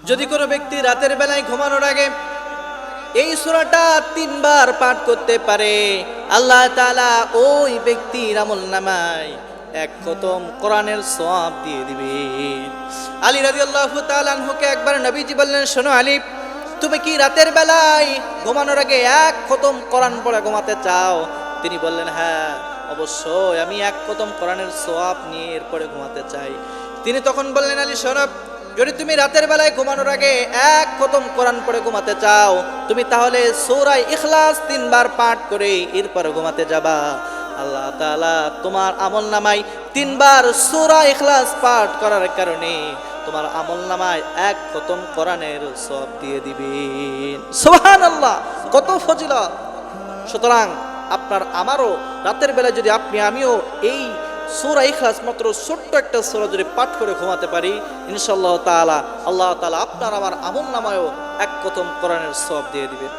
যদি কোনো ব্যক্তি রাতের বেলায় ঘুমানোর আগে এই সূরাটা 3 বার পাঠ করতে পারে, আল্লাহ তাআলা ওই ব্যক্তির আমলনামায় 1 খতম কোরআনের সওয়াব দিয়ে দিবেন। আলী রাদিয়াল্লাহু তাআলা আনহুকে একবার নবীজি বললেন, শোনো আলী, তুমি কি রাতের বেলায় ঘুমানোর আগে 1 খতম কোরআন পড়ে ঘুমাতে চাও? তিনি বললেন, হ্যাঁ অবশ্যই, আমি 1 খতম কোরআনের সওয়াব নিয়ে এরপরে ঘুমাতে চাই। তিনি তখন বললেন, আলী শোনো, যদি তুমি রাতের বেলায় ঘুমানোর আগে 1 খতম কোরআন পড়ে ঘুমাতে চাও, তুমি তাহলে সূরা ইখলাস 3 বার পাঠ করে এরপরে ঘুমাতে যাবা। আল্লাহ তাআলা তোমার আমলনামায় 3 বার সূরা ইখলাস পাঠ করার কারণে তোমার আমলনামায় 1 খতম কোরআনের সওয়াব দিয়ে দিবেন। সুবহানাল্লাহ, কত ফজিলত! সুতরাং আপনার আমারও রাতের বেলায় যদি আমিও এই সূরা ইখলাস মাত্র ছোট্ট একটা সূরা যদি পাঠ করে ঘুমাতে পারি, ইনশাআল্লাহ তাআলা আল্লাহ তাআলা আপনার আমার আমলনামায়ও 1 খতম কোরআনের সওয়াব দিয়ে দিবেন।